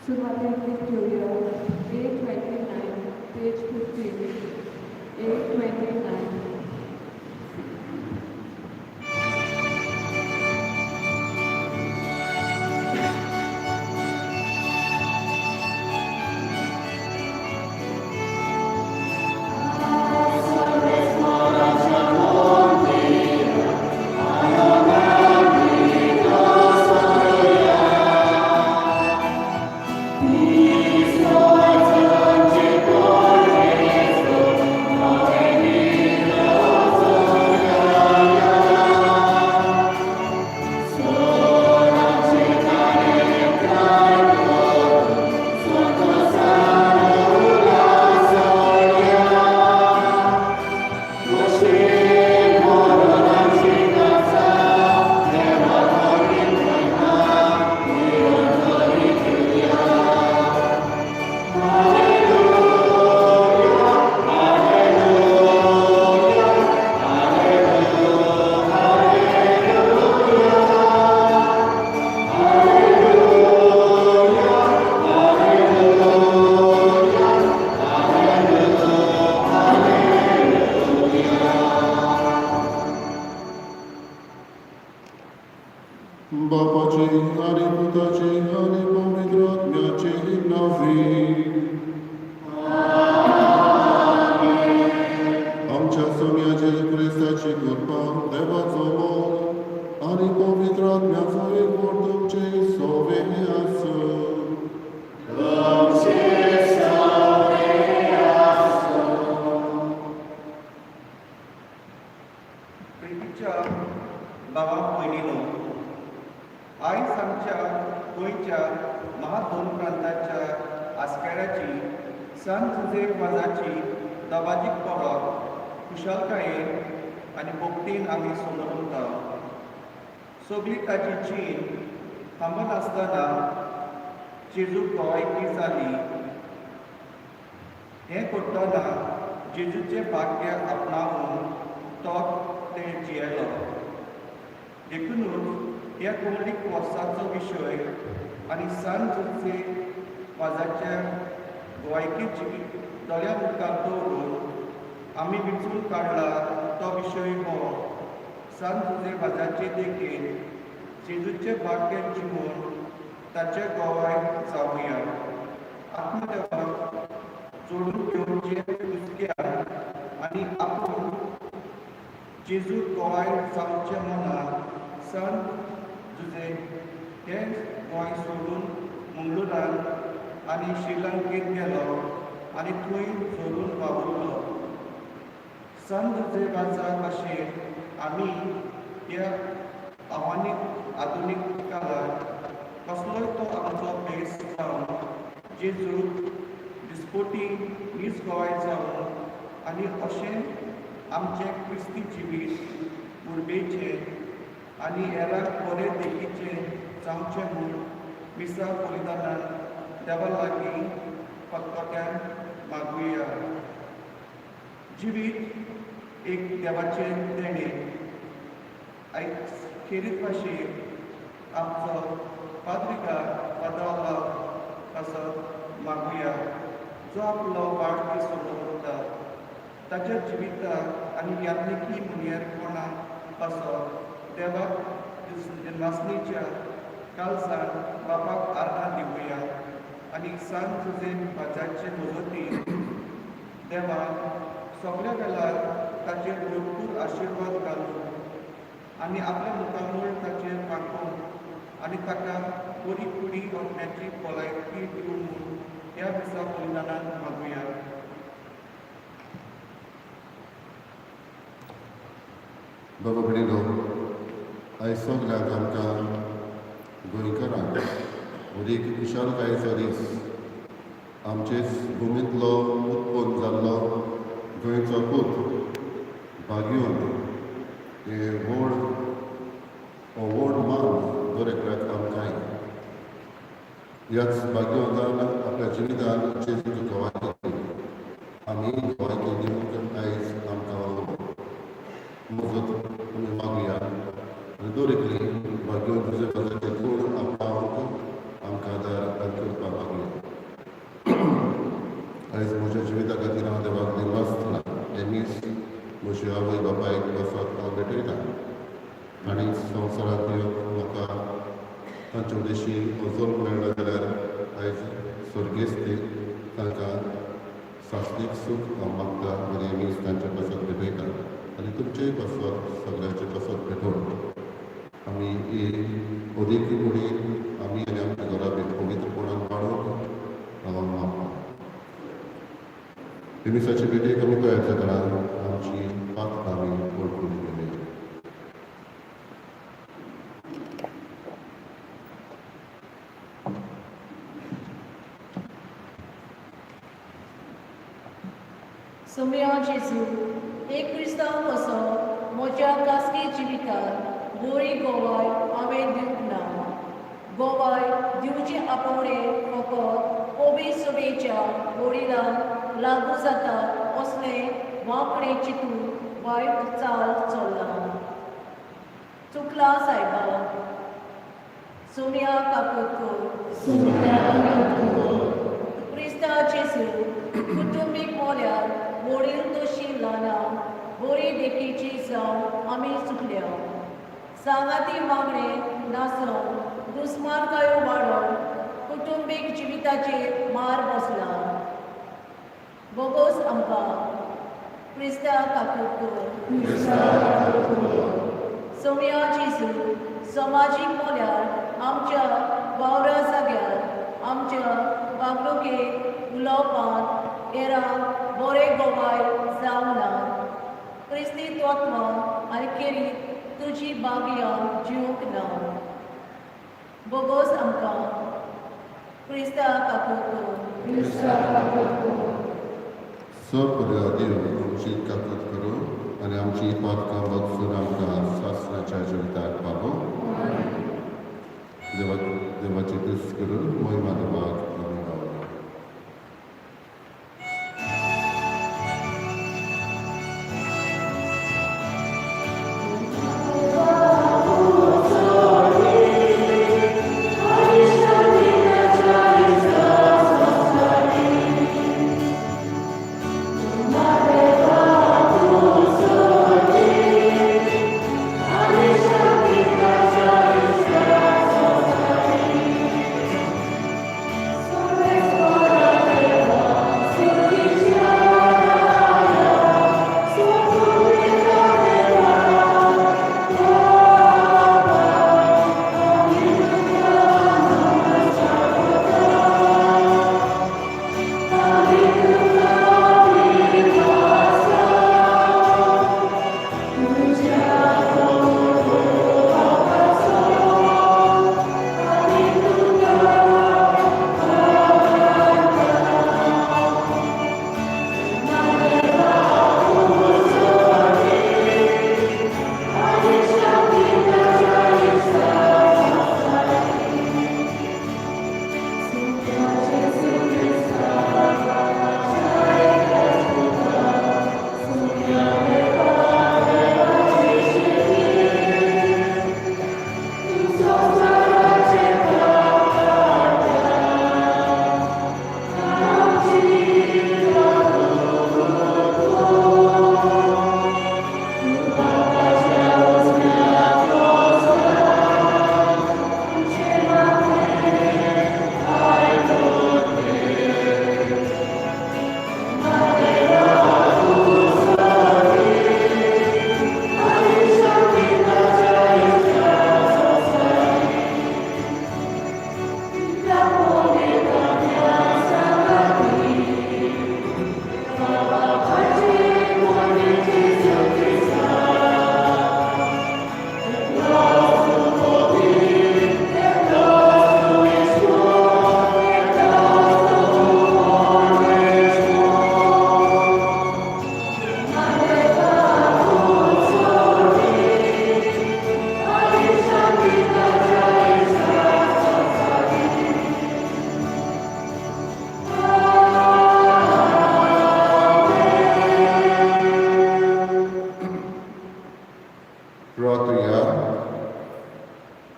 सुरुवातीला घेऊया 829 पेज 15 829. बापाचे आणि पुताचे आणि पवित्र आत्म्याचे नावे. आमच्या सोन्या जेजू ख्रिस्ताची कृपा, देवाचो मोल आणि पवित्र आत्म्याचो एकवट तुमचे सोवे आसो. प्रितीच्या भावा भयणीनो, आयज आमच्या गोंयच्या महादोन प्रांताच्या आस्काराची संत जोसेफ वाजाची दबाजीक परब खुशालकायेन आनी भोगतीन आमी सोनवता. सगळी ताची जीण थांबनासतना जेजू गोवायकी जाली. हें करतना जेजूचे भाग्य आपणावून तो तें जियेलो. देखूनच ह्या कोंकणीक वर्साचो विशय आनी संत जोसेफ वाजाच्या गोवायकीची दोळ्या मुखार दवरून आमी विचून काडला तो विशय हो संत जोसेफ वाजाचे देखीन जेजूचे भाग्य जिवून ताचे गोवाय जावया. आत्मदेवाक जोडून घेवचे कुसक्यान आनी आपूण जेजू गोवाय जावचे मनान संत जोसेफ हें गोंय सोडून मंगळुरान आनी श्रीलंकेत गेलो आनी थंय सोडून वावुरलो. संत जोसेफाचा भाशेन आमी ह्या आधुनीक काळांत कसलोय तो आमचो भेस जावन जेजू दिसपोटी नीज गोंय जावन आनी अशें आमचें क्रिस्ती जिवीत उर्बेचें आनी हेरांक बरें देखीचें जावचें म्हूण विसा बलिदानान देवा लागीं फकफक्यान मागुया. जिवीत एक देवाचें देणें. आयज खेरीत भाशेन आमचो पाद्रिकार पादाला असो मागुया, जो आपलो वाट सोडता. ताच्या जिविताक आनी यात्निकी मुनियरपणाक असो देवाक नासणेच्या कालसान बापाक आर्गां दिवया आनी संत जोसेफ वाजाचे मजतीन देवान सगळ्या वेळार ताचेर भरपूर आशिर्वाद घालून आनी आपल्या मुखामोळ ताचेर पाखून आनी ताका बरी कुडी वचण्याची भलायकी दिवूं म्हूण ह्या दिसा बलिदानान मागुया. बाबा भयणीनो, आयज सगळ्यांक आमकां गोंयकारांक एक खुशालकायेचो दीस. आमचेच भुमींतलो उत्पन्न जाल्लो गोंयचो पूत भाग्योन हे व्हड मान दरेकल्याक आमकांय. ह्याच भाग्योनान आपल्या जिवितान जेजूची गोवायकी केली. आमी गोवायकी दिवंक आयज आमकां मजत तुमी मागुया आनी दरेकली भाग्योन जोसेफाचे गूण आपणावंक आमकां आदार करपाक मागुया. आनी संवसारांतल्यो म्हाका तांचे उद्देशी वचून मेळ्ळो जाल्यार आयज स्वर्गेस्त तांकां शास्त्रीक सूख हांव मागता आनी आमी तांचे पासत भेटयता आनी तुमचेय पासत सगळ्यांचे पासत भेटून आमी ही अदीक उडी आमी आनी आमच्या घरा पवित्रपणान वाडोवंक हांव मागता. दिसाची भेटेक आमी तयार जातना आमची पात आमी वळखून घेवया. सोम्या जेजू एक क्रिस्तांव कसो म्हज्या खासगी जिवितांत बरी गोवाय हांवें दिवंक ना. गोवाय दिवचे आपोवणे फकत ओबी सोबेच्या वडिलांक लागू जाता असले वांकडे चिंतून वायट चाल चल्ला. चुकला सायबा. सोम्या काकोदकर. क्रिस्ता जेजू कुटुंबीक मोल्यार वडील तशी ल्हानां बरी देखीची जावन आमी चुकल्या. सांगाती वांगडे नासोन दुस्मानकायो वाडोवन कुटुंबीक जिविताचेर मार बसला. बोगोस आमकां. क्रिस्ता काकोदकर. सोम्या जेजू समाजीक मोल्यार आमच्या वावरा जाग्यार आमच्या वागणुकेक उलोवपांत हेरांक बरें गोवाय जावना. क्रिस्ती तत्वां आनी खेरीत तुजी बागयां जिवंक ना. बोगोस आमकां. क्रिस्ता काकोदकर. सपऱ्या देव आमची काकूत करूं आनी आमची पातकां बगसून आमकां शास्त्राच्या जिविताक पावो. देवाची तुस्त करून महिमा देवाक आमी गावया.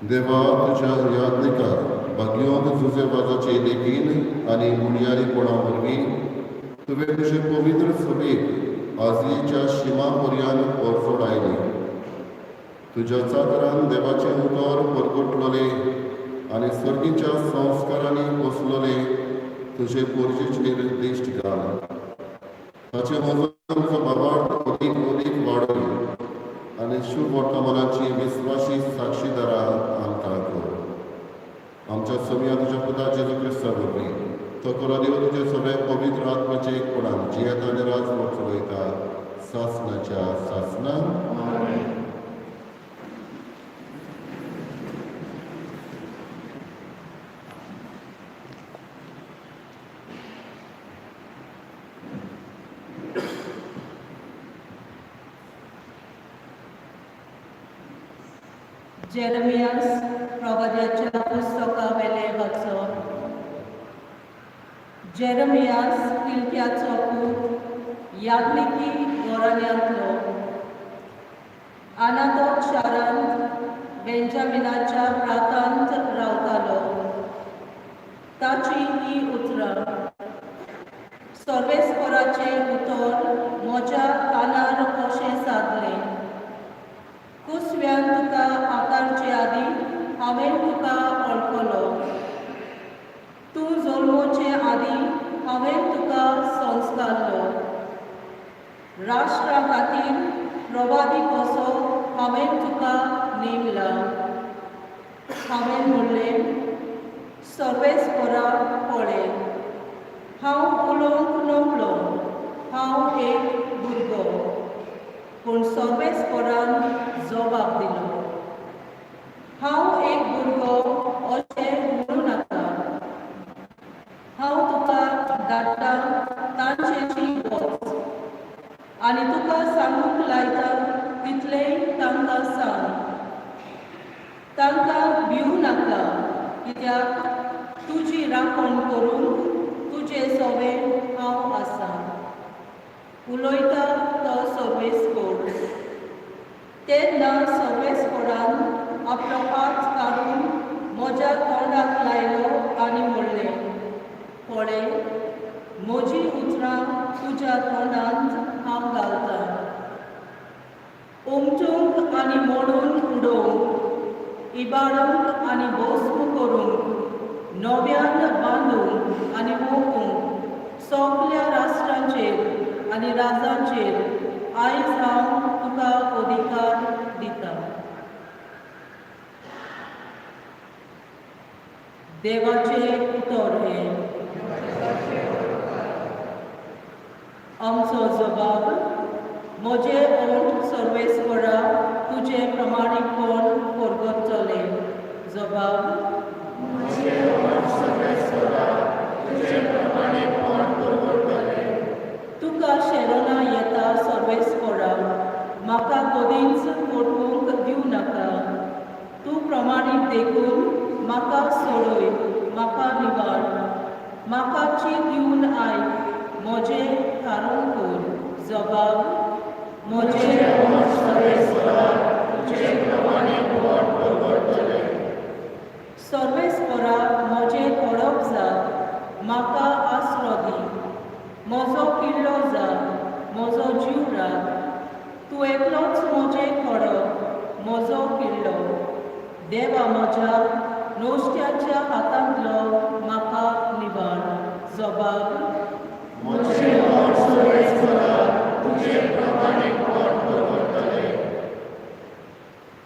देवा तुझ्या याज्ञिकार भाग्योन तुझे वाजाचे देखीन आनी बुडयारीपणा वरवीं तुवें तुजे पवित्र सभेक आजयेच्या शिमा पर्यंत परसोड आयली. तुज्या चाकरान देवाचे उतर परगटलोले आनी सर्गीच्या संस्कारांनी बसलोले तुजे पोरजेचेर दिश्ट घाल ताचे मोजो बाबाड अदीक अदीक वाडय आनी शुभ वर्तमानाची विस्वासी साक्षीदारां आमकां कर आमच्या सगळ्या तुझ्या पुता जेजू क्रिस्ता वरवीं तो करो देव तुझे सगळे पवित्र आत्म्याचे एकपणान जियेत आनी राज चलयता सासनाच्या सासनान जेरमियास प्रवाद्याच्या पुस्तकावेले वाचप. जेरमियास किलक्याचो पूत याज्ञिकी घराण्यांतलो आनातोत शारांत बेंजामिनाच्या प्रांतांत रावतालो. ताची ही उतरां सर्वेस्पराचे उतर म्हज्या कानार कशें सादलें. कुसव्यान तुका आकारचे आदी हांवें तुका वळखलो. तूं जल्मोचे आदी हांवें तुका संस्कारलो. राष्ट्रा खातीर प्रवादी कसो हांवें तुका नेमला. हांवें म्हणलें सर्वेस्परा पळय हांव उलोवंक नकलो हांव एक भुरगो. पूण सर्वेस्परान जबाब दिलो हांव एक भुरगो अशें म्हणूं नाका. हांव तुका धाडटा तांचेची वच आनी तुका सांगूंक लायता तितलेंय तांकां सांग. तांकां भिवू नाका कित्याक तुजी राखण करूंक तुजे सवें हांव आसां. उलयता तो सर्वेस्पर. तेन्ना सर्वेस्परान आपलो हात काडून म्हज्या तोंडाक लायलो आनी म्हणलें पळय म्हजी उतरां तुज्या तोंडांत हांव घालतां. उमटूंक आनी मोडून उडोवंक इबाडूंक आनी भस्म करूंक नव्यान बांदूंक आनी मोखूंक सगल्या राष्ट्रांचेर आनी राजांचेर आयज हांव तुका अधिकार दिता. देवाचे उतर हे आमचो जबाब. म्हजे ओंठ सर्वेस्परा तुजे प्रमाणीकपण परगटतले. जबाब तुका शेरोना येता सर्वेस्परा म्हाका कधीच पटवूंक दिवं नाका. तूं प्रमाणीत देखून म्हाका सोडय म्हाका निवाड. म्हाका चीट दिवन आय म्हजें थारोवन कर. जबाब म्हजे सर्वेस्परा म्हजें थोडप जा म्हाका आसरो दी. म्हजो किल्लो जा म्हजो जीव राख. तूं एकलोच म्हजें खडप म्हजो किल्लो. देवा म्हज्या नोश्ट्याच्या हातांतलो म्हाका निवाड. जबाब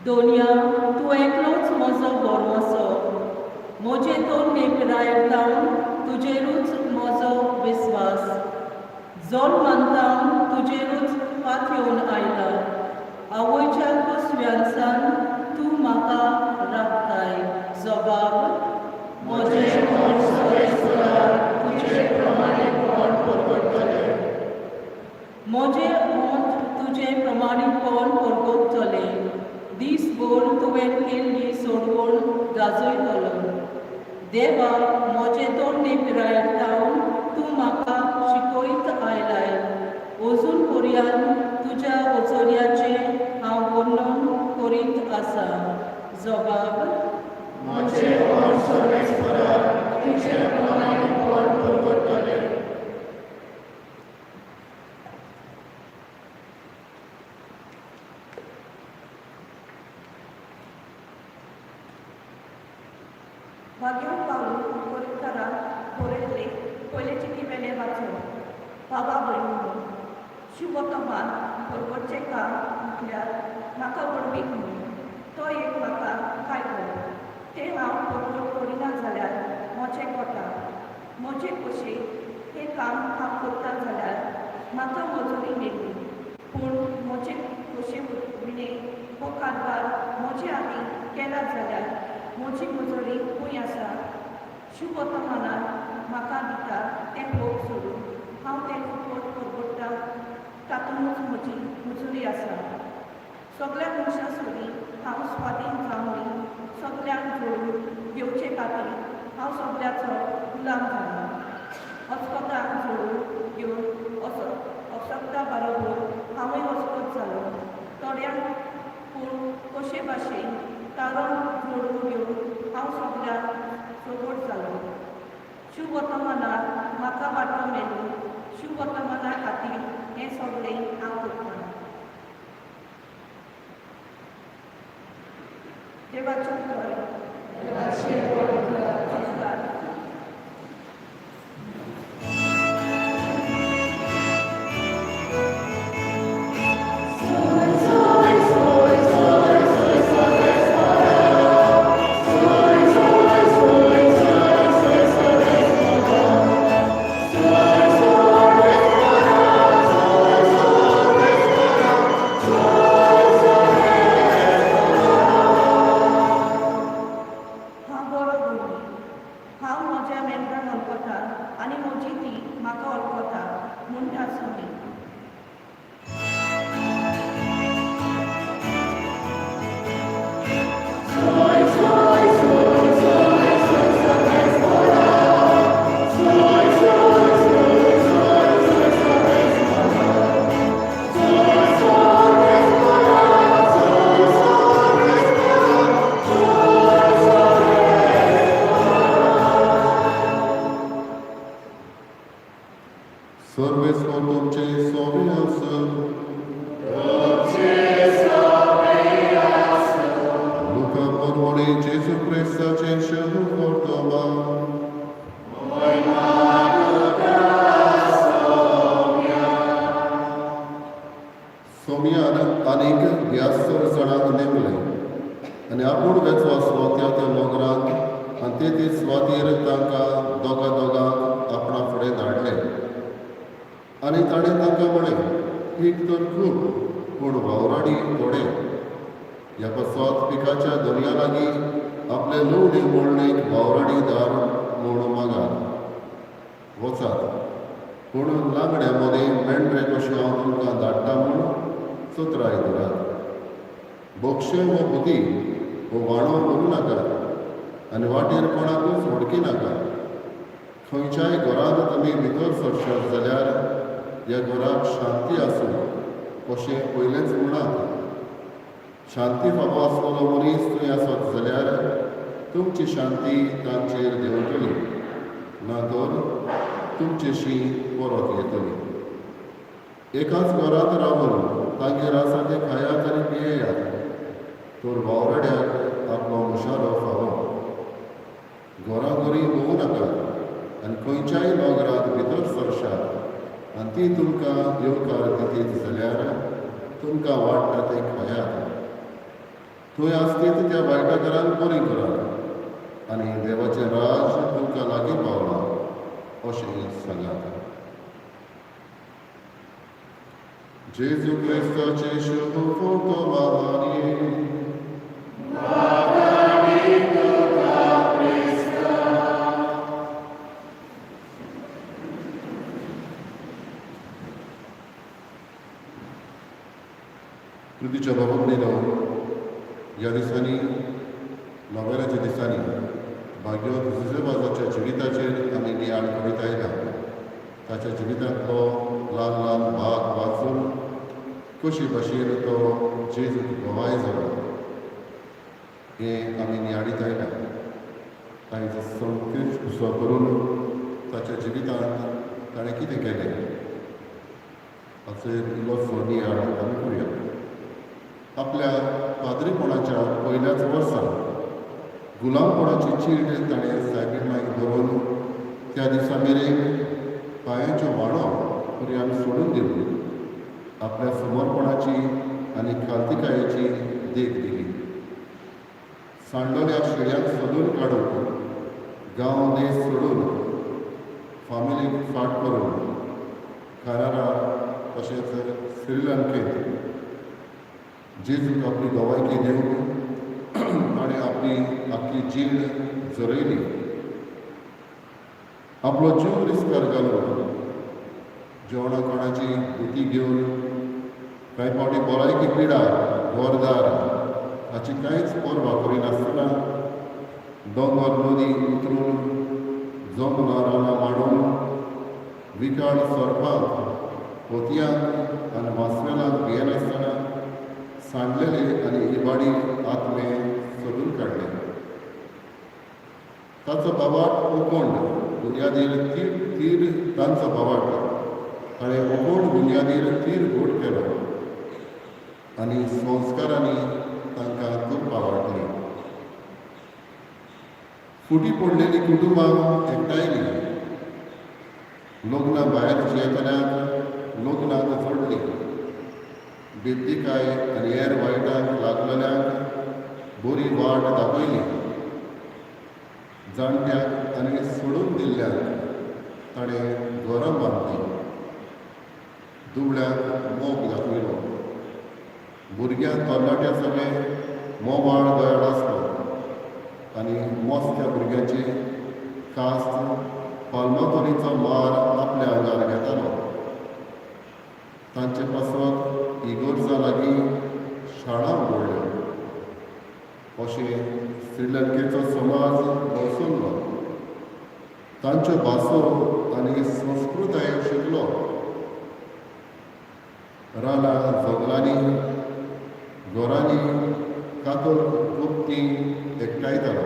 दोनया तूं एकलोच म्हजो बोरमोसो. म्हजे तोरणे पिरायेंतावन तुजेरूच म्हजो विस्वास. जल्मांतावन तुजेरूच फात येवन आयला. आवयच्या कुसव्यांसान तूं म्हाका राखताय. जबाब म्हजे ओंठ तुजें प्रमाणीकपण परगटतले. दीसभर तुवें केल्ली सोडवण गाजयतलो. देवा म्हजे तोरणे पिरायेंतावन तूं म्हाका शिकयत आयलाय. अजून पर्यान तुज्या वचोऱ्याचें हांव वर्णन करीत आसा. जबाब भाग्यो पावलो कोरीकारान बरयल्ले पयले चिटी वेले वाचून बाबा भयणीनो शुभकमान बरोबरचें काम म्हटल्यार म्हाका वडवीक म्हणून तो एक म्हाका काय करो तें हांव बरोबर करिना जाल्यार म्हजें कोटा म्हजे कशें हें काम हांव करता जाल्यार म्हाका मजुरी मेळटली पूण म्हजे कशें विणें हो कारभार म्हजे आदी केला जाल्यार म्हजी मजुरी खंय आसा शुभ वर्तमानान म्हाका दिता तें भोग सोडून हांव तें फुकट परगडटा तातूंतच म्हजी मजुरी आसा सगळ्या मनशां सोडी हांव स्वाधीन जावन सगळ्यांक जोडून घेवचे खातीर हांव सगळ्याचो गुलाम जाला अस्पताक जोडून घेवन असक्ता बरोबर हांवूय वचपत जालो थोड्यांक पूण कशे भाशेन तारण जोडून घेवन हांव सगळ्यांक सोबत जालो शुभ वर्तमानाक म्हाका वाटो मेळ्ळो शुभ वर्तमाना खातीर हें सगळें हांव करतां देवाचें शांती फावो आसलेलो मनीस थंय आसत जाल्यार तुमची शांती तांचेर देंवतली ना तर तुमचेशी परत येतली एकाच घरांत रावून तांगेर आसा ते खायात आनी पियेयात तर वावराड्याक आपलो मुशारो फावो घराघरी भोवू नाकात आनी खंयच्याय नोगरांत भितर सरशात आनी ती तुमकां येवकार दितीत जाल्यार तुमकां वाडटा ते खायात थंय आसतीत त्या वायटा घरान बरी करात आनी देवाचें राज तुमकां लागीं पावलां अशें सांगात जेजू क्रिस्ताचे शुभ फोटो महानी पृथ्वीच्या बाबा ह्या दिसांनी नोव्हेलाच्या दिसांनी भाग्यवंत जिजेबाजाच्या जिविताचेर आमी गियान करीत आयल्या ताच्या जिवितांतलो ल्हान ल्हान भाग वाचून कशी भाशेन तो जेजूक गोवाय जालो हें आमी नियाळीत आयल्या आयज संस्कृत उसो करून ताच्या जिवितांत ताणें कितें केलें हाचेर इल्लोसो नियाळ आमी करुया आपल्या पाद्रीपणाच्या पयल्याच वर्सा गुलामपणाची चीड ताणें सायबीण मागीर बरोवन त्या दिसा मेरेन पांयांच्यो वाडो पर्यान सोडून दिल्यो. आपल्या समर्पणाची आनी खालतिकायेची देख दिली. सांडलोल्या शेळ्यांक सोदून काडून गांव देश सोडून फामिलीक फाट करून कारारा तशेंच श्रीलंकेंत जेजूक आपली गोवायकी दिवंक ताणें आपली आख्खी जीण जरयली. आपलो जीव रिस्कार घालून जेवणा कोणाची उती घेवन कांय फावटी भलायकी पिडा घरदार हाची कांयच पर्वा करिनासतना दोंगर नदी उतरून जमनां रानां मांडून विकाळ सोरपांक पोतयांक आनी मास्वेलांक भियेनासतना सांडलेले आनी इबाडी आत्मे सोदून काडले. ताचो बाबाट ओकोंड बुनयादीर तीर तांचो बाबाट ताणें ओकोंड बुनयादीर तीर घोट केलो आनी संस्कारांनी तांकां खूब आवडली. फुटी पडलेली कुटुंबां एकठांयली. लग्नां भायर जियेतल्यांक लग्नाक जोडली. बेद्दिकाय आनी हेर वायटांक लागलेल्यांक बरी वाट दाखयली. जाणट्यांक आनी सोडून दिल्ल्यांक ताणें घरां बांदलीं. दुबळ्यांक मोग दाखयलो. भुरग्यांक तरणाट्या सगळें मोबाळ दोयाळ आसलो आनी मोस्त्या भुरग्यांची कास्त पालमातोलीचो मार आपल्या आंगार घेतालो. तांचे पासत इगोर्जा लागीं शाळा उगडल्यो. अशें श्रीलंकेचो समाज वसुल्लो. तांच्यो भासो आनी संस्कृताय शिकलो. रानां जंगलांनी घरांनी कातोल गुप्ती एकठांयतालो.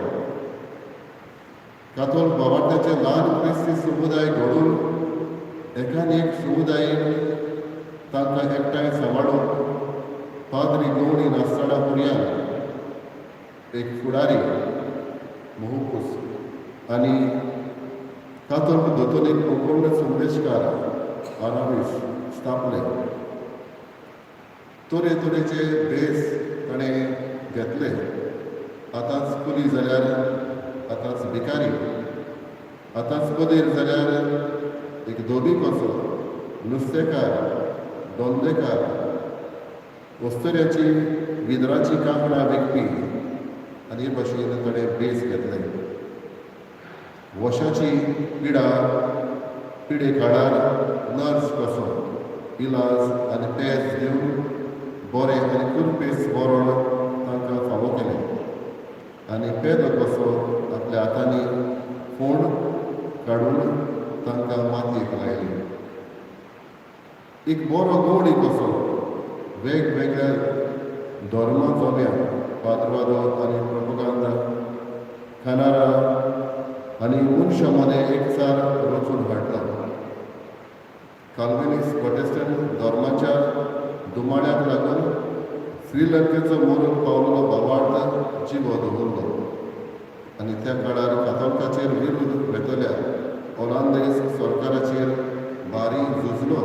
कातोल भावार्थ्याचे ल्हान क्रिस्ती समुदाय घडोवन एकान एक समुदायाक तांकां एकठांय सांबाळून पाद्री गवणी नासतना पर्यंत एक फुडारी मोहपूस आनी कातोल दोतोलीक ओकोंड संदेशकार आरामीस स्थापले. तरेतरेचे भेस ताणें घेतले. आतांच कुली जाल्यार आतांच भिकारी, आतांच बदेर जाल्यार एक धोबी कसो, नुस्तेकार, दोंदेकार, वस्तऱ्याची विदराची कांकणां विकपी आनी हे भाशेन ताणें भेस घेतले. वशाची पिडे काळार नर्स कसो इलाज आनी पेज दिवन बरें आनी कुलपेस बरोवन तांकां फावो केलें. आनी पेदो कसो आपल्या हातांनी फोंड काडून तांकां मातयेक लायली. एक बरो गवडी कसो वेगवेगळ्या धर्मा जोड्यांक पाद्रवादो आनी प्रोपगांदा खानारा आनी मनशां मदें एकचार रचून हाडटा. काल्विनिस्ट प्रोटेस्टंट धर्माच्या दुमाड्याक लागून श्रीलंकेचो मरून पावलेलो भावार्थ जिवो दवरलो आनी त्या काळार कातोलिकाचेर विरोध वेतल्या ओलांदेस सरकाराचेर भारी झुजलो.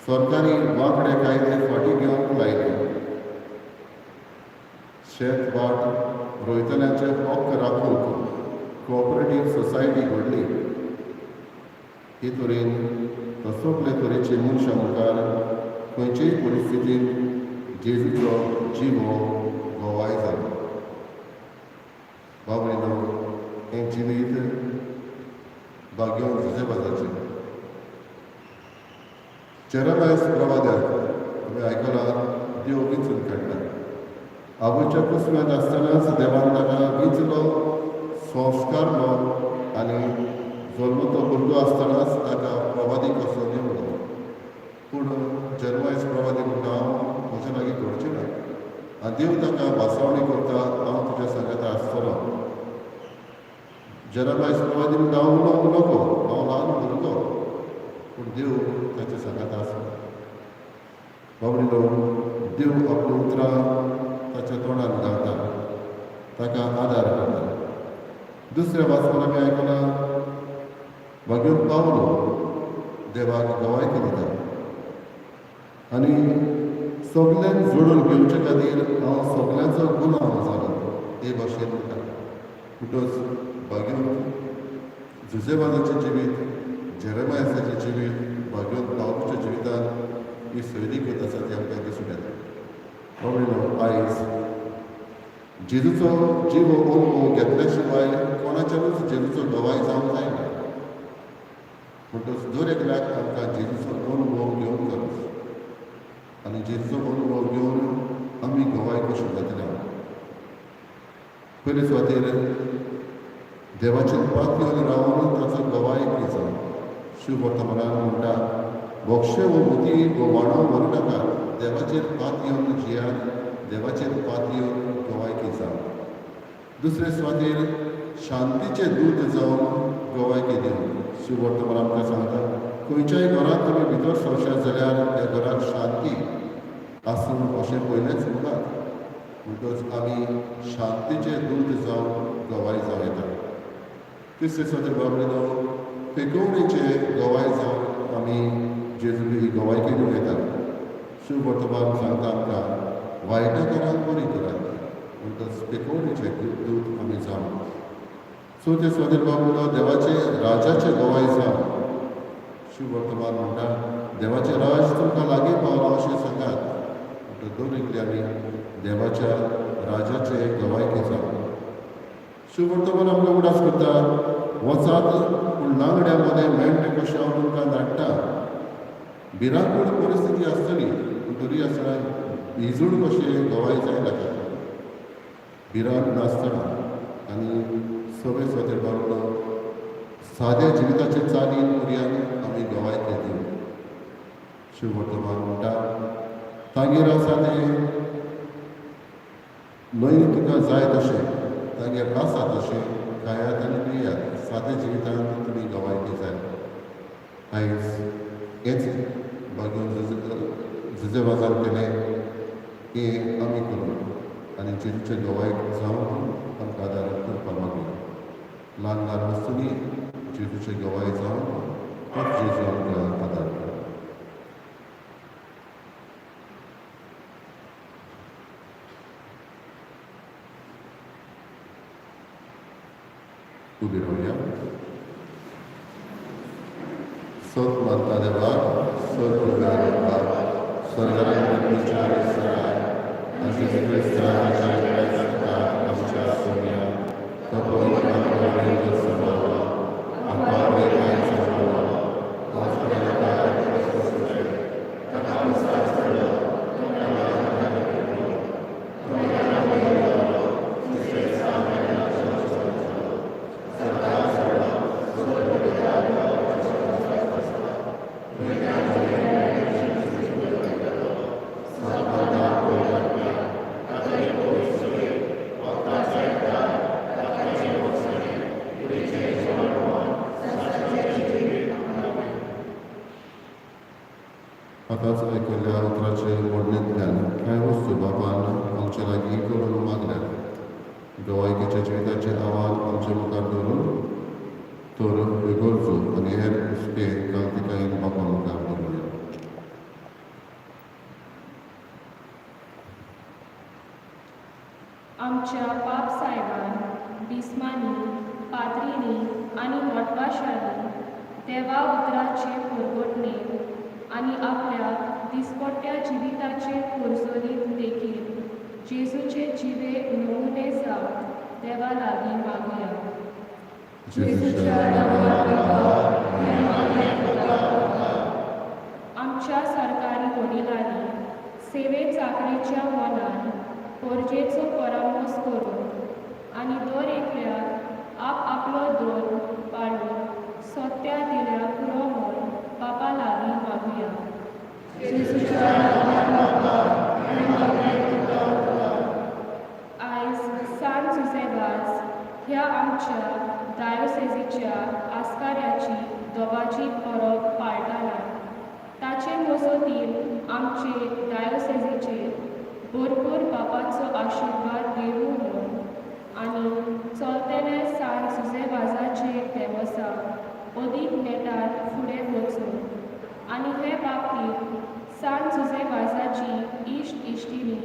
सरकारी वांकडे कायदे फाटीं घेवंक लायले. शेत वाट रोयतल्यांचे हक्क राखूंक कोऑपरेटीव सोसायटी घडली. हे तरेन तसोकले तरेचे मनशां मुखार खंयचेय परिस्थितींत जेजूचो जिवो गोवाय जालो. बाबळीनो हें जिवीत भाग्योन झुजेबाजाचें. चेराबायस प्रवाद्याक तुवें आयकलां देव विंचून काडटा. आवयच्या कुसम्यांत आसतनाच देवान ताका विंचलो, संस्कारलो आनी जल्मतो भुरगो आसतनाच ताका प्रवादी कसो निवडलो. पूण जर्मायस प्रवादी म्हणटा हांव म्हज्या लागीं घडचें ना आनी देव ताका भासावणी करता हांव तुज्या सांगाता आसतलो. जर्मायस प्रवादी म्हणटा हांव उलोवंक नको, हांव ल्हान भुरगो, पूण देव ताच्या सांगाता आसलो. बाबडीनो देव आपलीं उतरां ताच्या तोंडान घालता. ताका आदार करता. दुसऱ्या वाचपान आमी आयकलां वागून पावलो देवाक गवायकी दिता आनी सगळ्यांक जोडून घेवचे खातीर हांव सगळ्यांचो गुलाम जालो हे भाशेन म्हणटा. म्हणटच वागून जुजेबानाचें जिवीत जेरेमायासाचें जिवीत वागून पावलोच्या जिवितांत ही सैरीक आसा ती आमकां दिसून येता. आयज जेजूचो जीव अनुभव घेतल्या शिवाय कोणाच्यानूच जेजूचो गवाय जावंक जायना. म्हणटच दर एकल्याक आमकां जेजूचो अनुभव घेवन गरज आनी जेजूचो अनुभव घेवन आमी गवाय कशी जातले. पयले सुवातेर देवाचेर पातयेवन रावन ताचो गवाय जावन शिव वर्तमानान म्हणटा बोक्षे वो मुती वो वाणो व्हरू नाका, देवाचेर पातयेवन जियात, देवाचेर पातयेवन गवायकी जावन. दुसरे सुवातेर शांतीचे दूत जावन गवायकी दिवन शिव वर्तमान आमकां सांगता खंयच्याय घरांत तुमी भितर सरशात जाल्यार त्या घरांत शांती आसून अशें पयलेंच म्हणटात. म्हणटच आमी शांतीचे दूत जावन गवाय जावं येता. तिसरे सुवातेर बाबडीनो पिकोवणेचे गवाय जावन आमी जेजूली ही गवायकी दिवं येता. शिव वर्तमान सांगता आमकां वायटाकारांक बरी करात म्हणटच पिकोवणेचे दूत आमी जावन. चवथे सुवातेर बाबडीनो देवाचे राजाचे गवाय जावन शिव वर्तमान म्हणटा देवाचे राज तुमकां लागीं पावलो अशें सांगात. दोन एकली आमी देवाच्या राजाचे गवायकी जावन. शिव वर्तमान आमकां उडास करता वचात पूण लांगड्या मदें मेळटा कशें हांव तुमकां धाडटा. भिरांकूळ परिस्थिती आसतली पूण तरी आसतना भिजून कशें गवाय जायना भिरांत नासतना. आनी सगळे सुवातेर बाबडो साद्या जिविताचे चालीन पर्यान आमी गवायकी दिवं. शिव वर्तमान म्हणटा तांगेर आसा तें न्हय तुका जाय तशें तांगेर आसा तशें खायात आनी पियात. सादे जिवितांत तुमी गवायकी जाय. आयज हेच बागून जुजेबाजार केलें हें आमी करून आनी जेजूचे गवायक जावन आमकां आदार करपाक मागूया. ल्हान ल्हान वस्तूंनी जेजूचे गवाय जावन तोच जेजू आमकां आदार करता. उबी रावया. सोत मारता देवाक सोत उबे रावपाक स्वर्गांत विचार सराय आनी क्रिस्तांवाच्या वेळाचो आमच्या सोम्या तो पवित्र आत्म्यान सभावा आमकां वेगान सभावा आतांच आयकल्ल्या उतराचे मोडणींतल्यान कांय वस्तू बापान आमचे लागीं करून मागल्यात. गवायकीच्या जिविताचे आव्हान आमचे मुखार दवरून तर गरजो आनी हेर हुस्के क्रांतिकायेन बापा मुखार दवरुया. आमच्या बाप साहेबान बिस्मांनी पाद्रींनी आनी वटवाशांनी देवा उतराचे परगटणे आनी आपल्या दिसपट्ट्या जिविताचे खोर्सोलीत देखील जेजूचे जिवे नमुने जावन देवा लागीं मागुया. आमच्या सरकारी वडिलांनी सेवे चाकरेच्या मनान गरजेचो परामोस करून आनी दर एकल्याक आपलो दोन पाळून सत्या दिल्या पुरो म्हूण बापा लागीं मागुया. आयज सान जुसेबाज ह्या आमच्या डायोसेजीच्या आस्काऱ्याची दोगाची परब पाळटाना. ताचे मजतीन आमचे डायोसेजीचेर भरपूर बापाचो आशिर्वाद देवूं म्हूण स्पिरिटान फुडें वचून आनी हे बाबतींत सांत जुझेवाजाची इश्ट इश्टिणी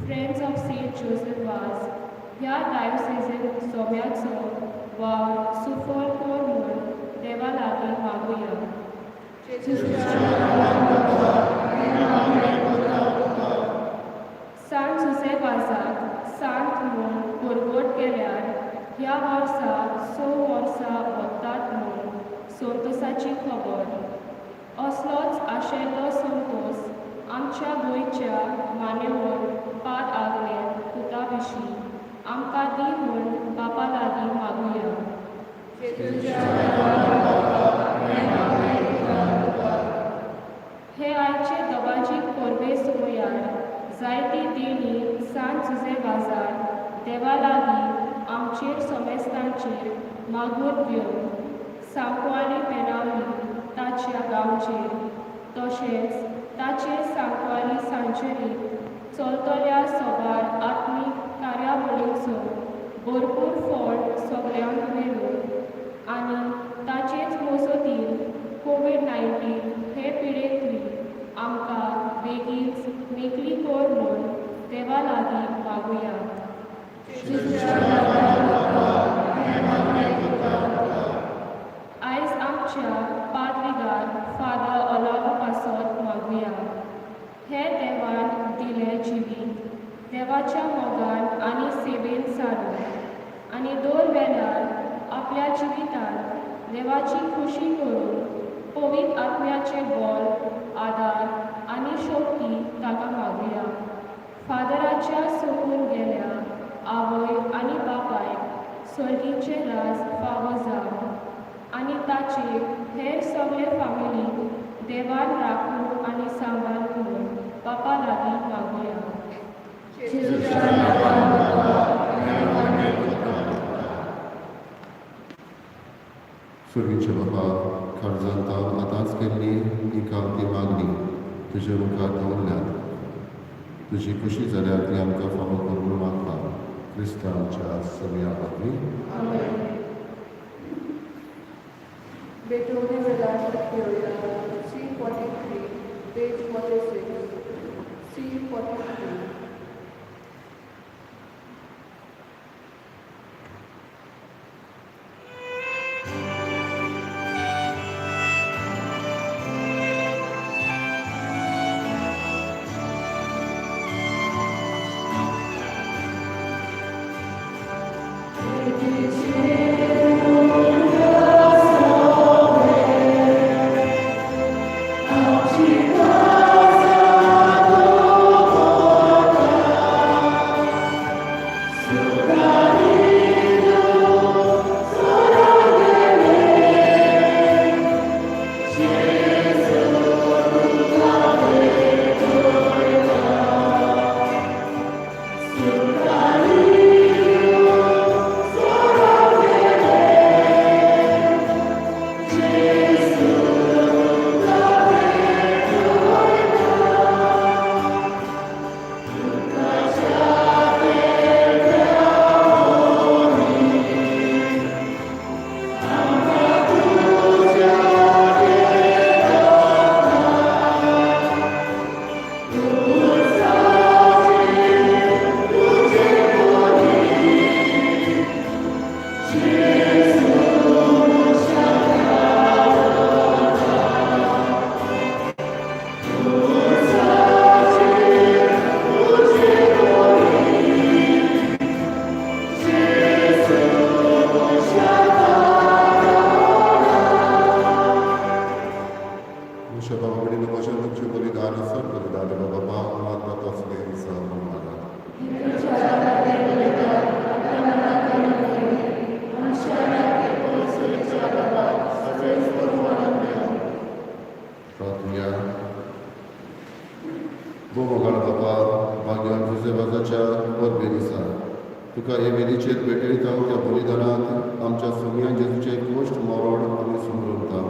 फ्रेंड्स ऑफ सेंट जोसेफास ह्या डायोसेसीन सोम्याचो वावर सुफल कोर म्हूण देवा लागीं मागुया. सांत जुझेवाजाक सांत म्हूण परगट केल्यार ह्या वर्सा 6 वर्सां वतात म्हूण संतोसाची खबर. असलोच आशेल्लो संतोस आमच्या गोंयच्या मानेवर पाद आगलें पुता विशीं आमकां दी म्हूण बापा लागीं मागुया. हे आयचे दबाजीक परबे सुमयार जायती देणी सांत जुझेवाजार देवा लागीं आमचेर समेस्तांचेर मागून घेवन सांकवाली पेनावली ताच्या गांवचेर तशेंच ताचे सांकवाली सांचेरीत चलतल्या सवार आत्मीक कार्यावळींचो भरपूर फळ सगळ्यांक मेळूं आनी ताचेच मजतीन कोविड-19 हे पिडेंतली आमकां बेगीनच मेकळी कोर म्हूण देवा लागीं मागुया. आयज आमच्या पाद्रीगार फादर ओलावो पासत मागुया. हे देवान दिलें जिवीत देवाच्या मोगान आनी सेवेन सारून आनी दोन वेळार आपल्या जिवितांत देवाची खुशी करून पवित्र आत्म्याचे बळ आदार आनी शक्ती ताका मागुया. फादराच्या सोपून गेल्या आवय आनी बापायक सर्गीचे राज फावो जावं आनी ताचे हेर सगळे फामिलीक देवान राखून आनी सांबाळून म्हणून बापा लागीं मागुया. सुरवीचे बाबा खर्जांता आतांच केल्ली ही कावती मागणी तुजे मुखार दवरल्यात. तुजी खुशी जाल्यार ती आमकां फावो करून मागता. क्रिस्तांच्या सगळ्या खातीर Beethoven Melancholic Theoria, C43, page 46, C43. तुका हे वेदीचेर भेटयता त्या बलिदानांत आमच्या सोम्या जेजूचे गोश्ट मरण आमी समजता.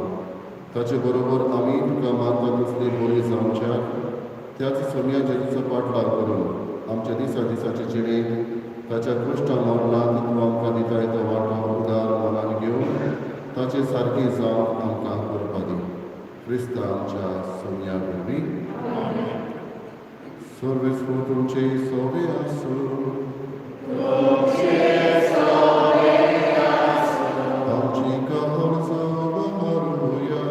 ताचे बरोबर आमी तुका मानता दुसरी बोली जावच्या त्याच सोम्या जेजूचो पाठलाग करून आमच्या दिसाचे जिणेंत ताच्या गोश्ट मरणांत तूं आमकां दिताय तो वांटो उदार मनान घेवन ताचे सारकी जावंक आमकां करपा दी. क्रिस्त आमच्या सोम्या वरवीं सर्वेस्व तुमचे सोबे आसूं. आमची काळज बहारुया.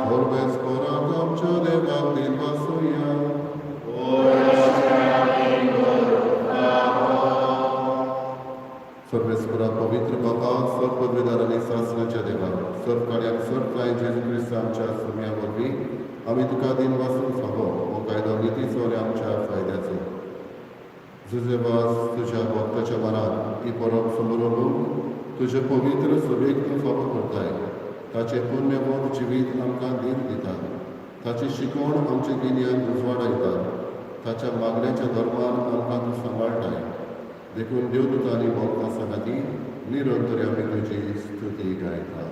सर्वेस्पराक आमच्या देवाक दिवसूया. सर्वेस्परा पवित्र बाबा, सर्व पदवीदार आनी शास्त्राच्या देवा, सर्व कार्याक सर्व काय जेजू क्रिस्त आमच्या सोम्या वरवीं आमी तुका दिन वासून फावो हो कायदो नितीचो आनी आमच्या फायद्याचो. तुजे वास तुज्या भक्ताच्या मनात ही परब समोर लोक तुजे पवित्र सभेक तूं फावो करताय. ताचे पुण्यवत जिवीत आमकां दीन दिता. ताची शिकवण आमचे गिन्यान उजवाडायता. ताच्या मागण्याच्या धर्मान आमकां तूं सांबाळटाय. देखून देवदूत आनी भक्तां सांगाती निरंतर आमी तुजी स्तुती गायता.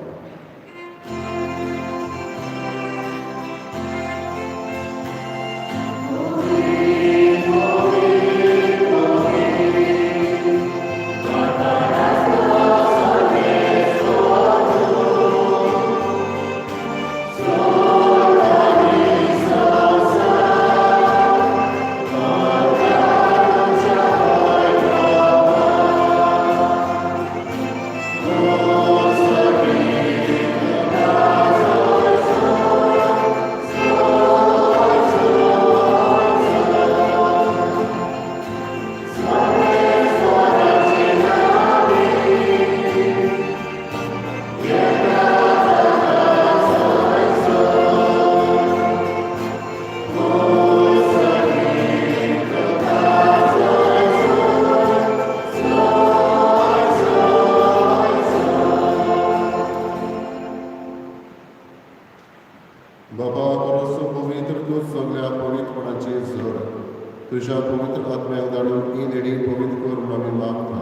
बाबा परस पवित्र तूं सगळ्या पवित्रपणाची झर तुज्या पवित्र आत्म्याक धाडून ही देणी पवित्र करून आमी मागता.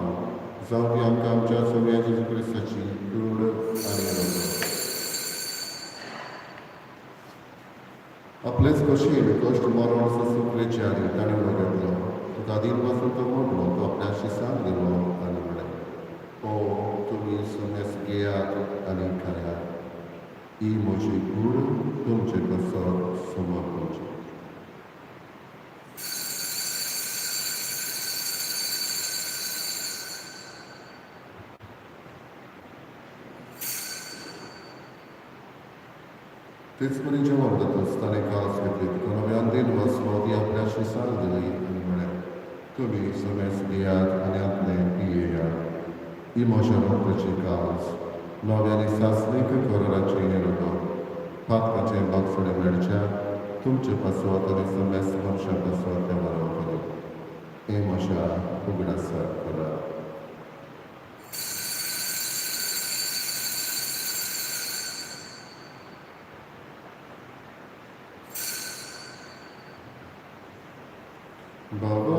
जावं ती आमकां आमच्या सोम्या जेजू क्रिस्ताची कूड आनी रगत. आपलेच कशीन कश्ट मरण सुखलेचे आनी ताणें वगळलो. तुका दिन पासून तो मोडलो, तो आपल्या शिसाक दिलो आनी म्हणलें, ओ तुमी सोम्यास घेयात आनी खायात. ही म्हजी कूड तुमचे कसर समोर करची. तेच परी जेवण जातच ताणें कास घेतली. तुका नव्यान दिन वाचलो ती आपल्या शिसाक दिली आनी म्हळें, तुमी सोम्यास घेयात आनी आपलें पियेयात. ही म्हज्या रगताची कास, नव्यानी सासणीक कराराची रगत. पातकाचे बागसडे मेळच्या तुमचे पासवत आनी सोम्यास मनशा पासवत त्या वरवतले. हे म्हज्या उगडासाक करा. बाबा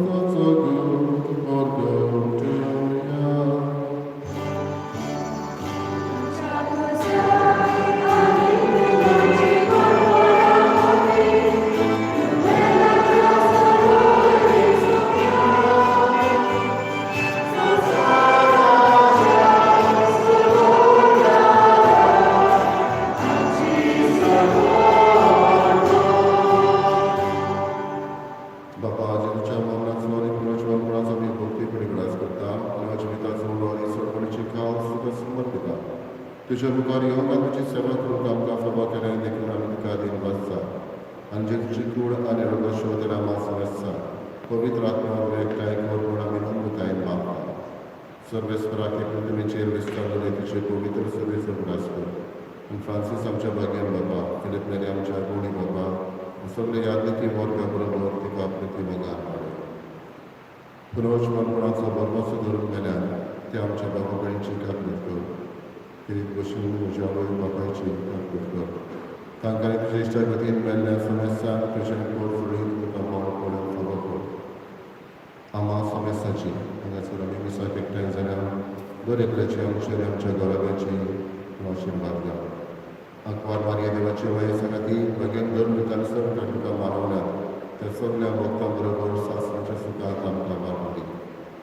ताचो दूत बरगम ठेवया. बापा जेजूच्या मरणाचो आनी पुनर्जीवनपणाचो आमी भक्तीपणी उगडास करता आनी जिविताचो उलो आनी सोडपणीची कास तुका समर्पिता. तुज्या मुखार येवंक आनी तुजी सेवा करूंक आमकां फावो केलें देखून आमी तुका दिन वाचता. आनी जेजूची कूड आनी रगत शोधन आमां समजता. पवित्र आत्मा एकठांय कर म्हूण आमी नम्रतायेन मागता. सर्वेस्पराक एकुणमेचेर विस्तारलेले तुजे पवित्र सभेचो उगडास कर. आनी फ्रांसीस आमच्या भाग्यान बाबा, फिलिप नेरी आमच्या गोणी बाबा, सगळे यादकी वर्गा बरोबर तिका प्रतिमगान हाडय. पुनर्जीवनपणाचो बरपाचो धरून गेल्यार ते आमच्या बाबा भयणीची काकूत कर. किरीत बसून म्हज्या आवय बापायची काकूत कर. तांकां तुज्या इश्टा गतीन मेल्ल्या समस्यांक तुजें पोट फुडीत तुका मोड पडून फावो कर. आमां समस्याची हांगासर आमी मिसाक एकठांय जाल्यार दर एकल्याची आमचेर आमच्या घराब्याची आशिर्वाद घाल. अकवार मारिया देवाची वयसा खातीर बेगीन दर मितानसर तुका मानवल्यात त्या सगळ्या भक्तां बरोबर सासणाच्या सुखात आमकां वांटून दी.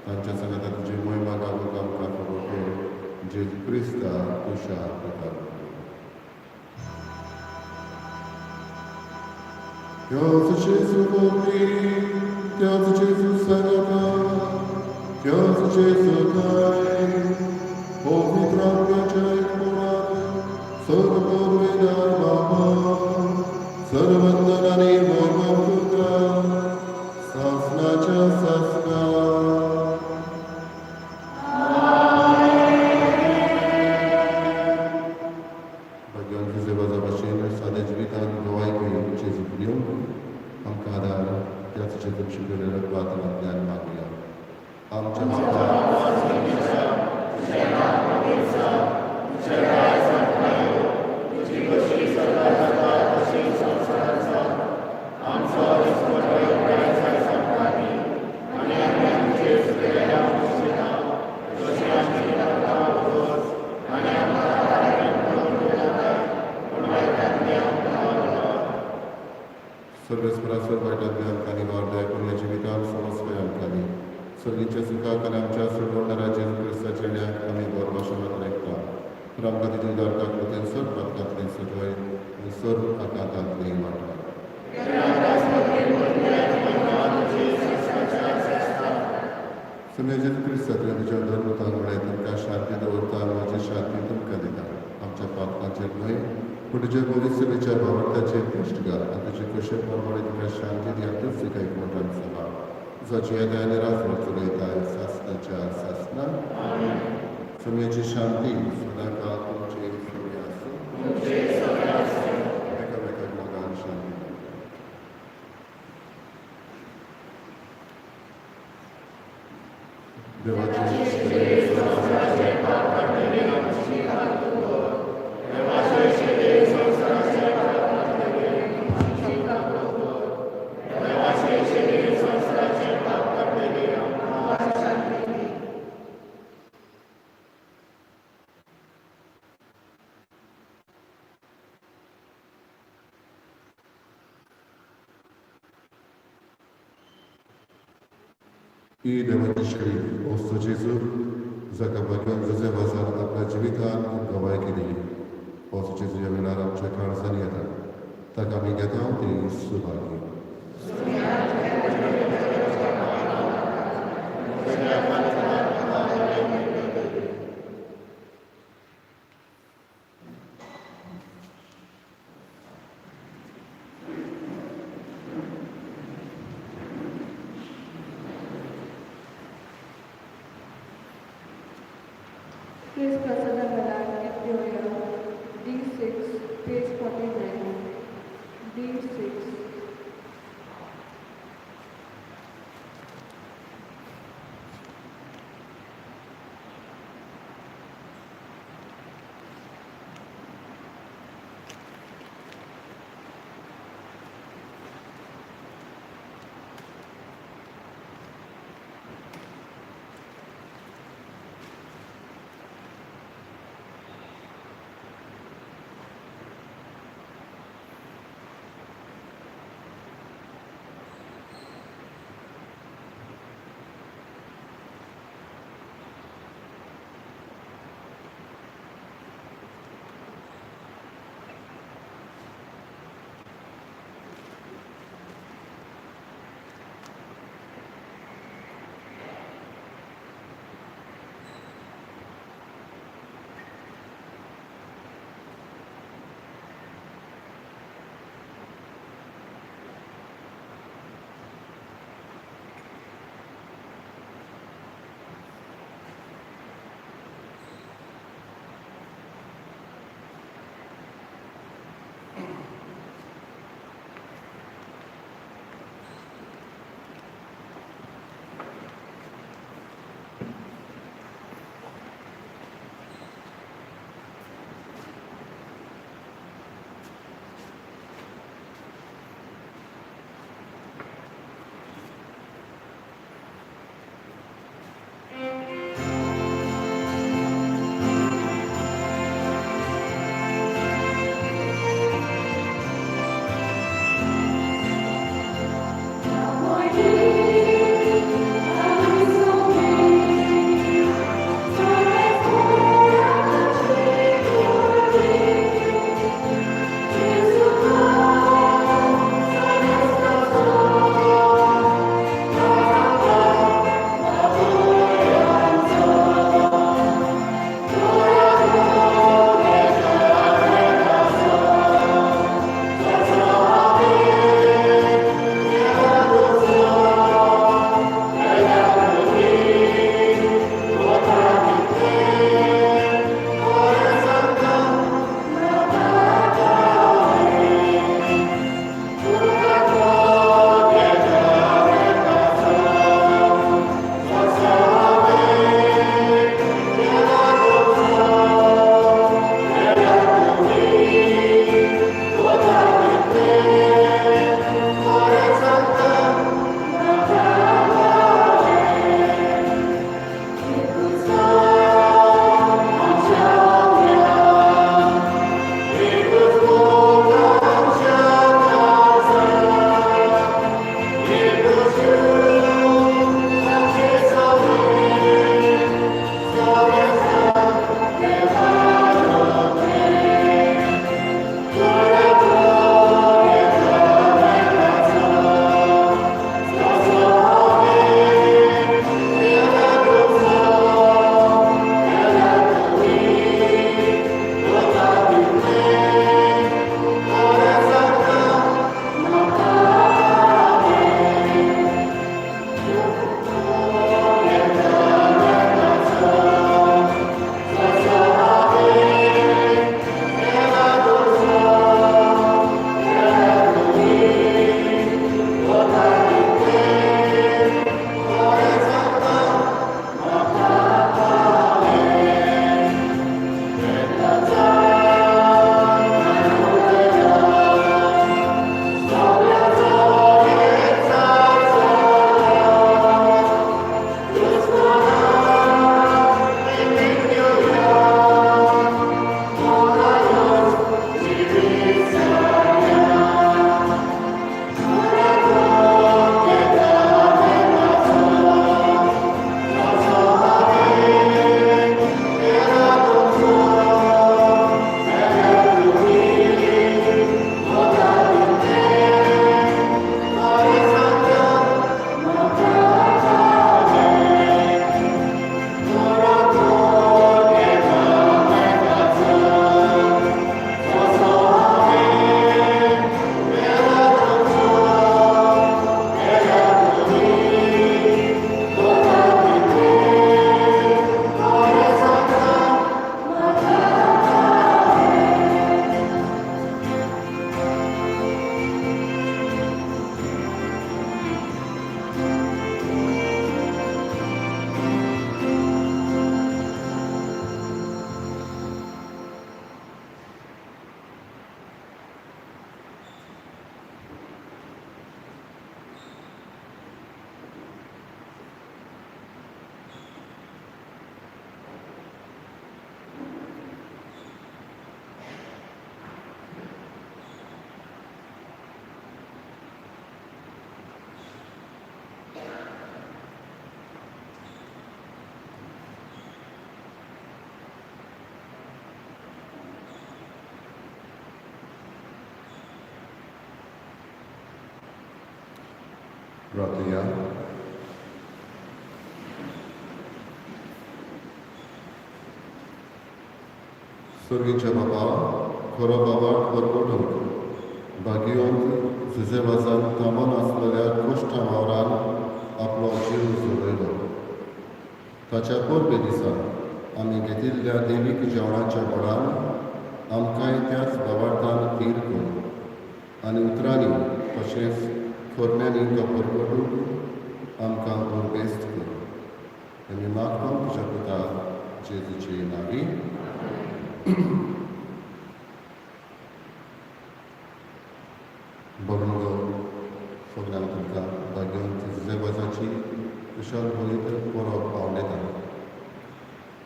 तांच्या संगता तुजी महिमा घालूंक आमकां खबर कर जेजू क्रिस्ता तुझ्या प्रकार Chios Gesù vobri, Chios Gesù sanata, Chios Gesù dai, Ovi trapia cei curate, Sărăbăr vedar mama, Sărăvăndănani vorbă putra, Sasna cea sasna. Băgăm câteva zăbășine, s-a dezvitat noi cu ce zic am care viața ce dăm și pe relătoată la Dean Maria. Am ce mă Sărăsprasul vaitatea care va ardea cu legivital somos pe amcani. Sărnice suca care am ceasul ordarea Jesu Christa celea ami vorba și mă trecta. Ram ca din dar ca cu ten săr, pat ca ten săr, în săr a ca ta trei mata. Să ne Jesu Christa trebuie ce doar nu tanul ai ca șarpe de orta nu ce șarpe de cadita. Am cepat ca cel noi. Protože volice vyčerpá vrtače poštga, a takže koše porvalitka šanti diagnozy kaj kontranceva. Začíná dány razvoj, co je sasna ča sasna. Som je či šanti, sudaka tuče suryasu. Veka veka magán šanti. I devotničkari, osto Jezu, za kabakan za zevazar a prajivita gavai kidi. Osto Jezu je venaram čekar zanjeta. Taka mi gadam ti subagi. Please consider the land if you will. D6, page 49. D6. प्रार्थया स्वर्गीच्या बाबा खरो बाबाक परगटूंक भाग्यवंत झुजेबाजान कामान आसलेल्या कश्टा वावरान आपलो जीव सोडयलो. ताच्या परबे दिसा आमी घेतिल्ल्या देवीक जेवणाच्या वेळान आमकांय त्याच भावार्थान तीर कर आनी उतरांनी तशेंच खोरण्यांनी तो परगटूंक आमकां उर्बेस्त कर. आमी मागता तुज्या पुता जेजूचे नांवी. बगणगो सगळ्यांक तुमकां भाग्यवंत झुजेबाजाची कुशल बळीत परब पावयता.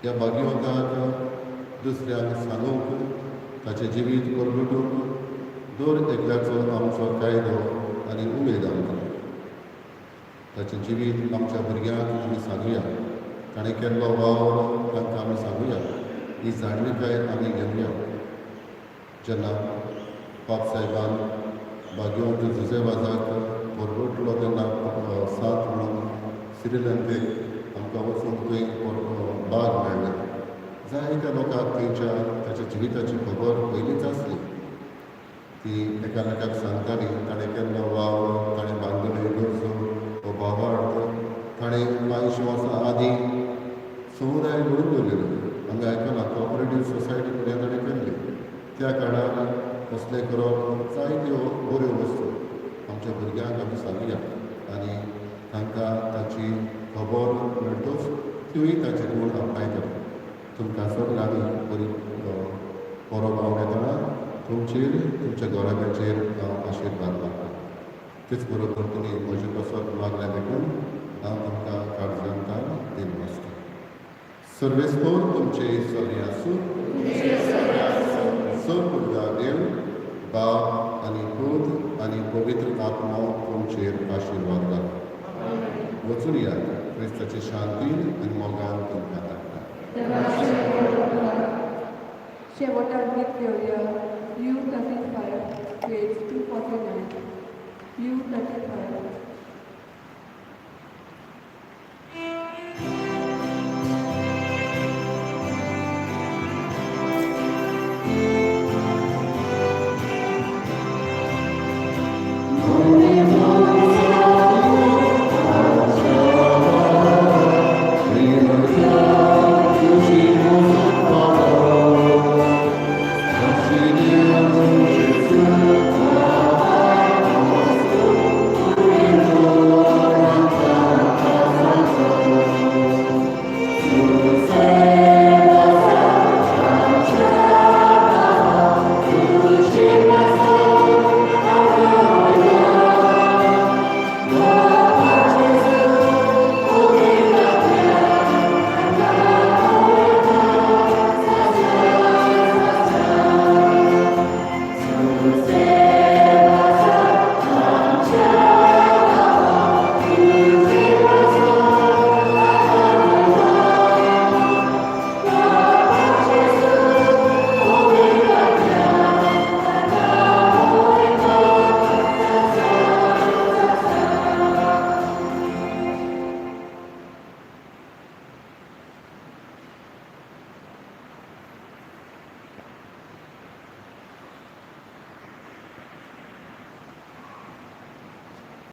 ह्या भाग्यवंताक दुसऱ्यांक सांगूंक ताचें जिवीत परगटूंक दर एकल्याचो आमचो कायदो आनी उमेद आमकां. ताचें जिवीत आमच्या भुरग्यांक आमी सांगुया. ताणें केल्लो वावर तांकां आमी सांगुया. ही जाणविकाय आमी घेवया. जेन्ना पाप साहेबान भाग्यवंत झुजेबाजाक परगटलो तेन्ना सात म्हणून श्रीलंकेक आमकां वचून थंय भाग मेळ्ळे. जायत्या लोकांक थंयच्या ताच्या जिविताची खबर पयलींच आसली. ती एकामेकाक सांगताली. ताणें केल्लो वाव, ताणें बांदिल्ल्यो गरजो, हो भावार्थ ताणें 50 वर्सां आदीं समुदाय घडून दवरलेलो. आमी आयकलां कॉपरेटीव सोसायटी फुडें ताणें केल्ली. त्या काळार कसलें करप, जायत्यो बऱ्यो वस्तू आमच्या भुरग्यांक आमी सांगुया आनी तांकां ताची खबर मेळटूच त्योय ताचे गुण आपणायतले. तुमकां सगळ्यांनी बरी परब आवडटना तुमचेर, तुमच्या घोराब्याचेर हांव आशिर्वाद मागता. तेच बरोबर तुमी म्हजे कसोत मागल्या देखून हांव तुमकां काळजांतान दिनवासता. सर्वेस्पोर तुमचे सगळे आसूं. सगळ्या देव बाप आनी पूत आनी पवित्र आत्मा तुमचेर आशिर्वाद घाल. वचून या. क्रिस्ताची शांती आनी मोगान तुमकां धाडटा. शेवटाक गीत घेवया. U35 page 249. U35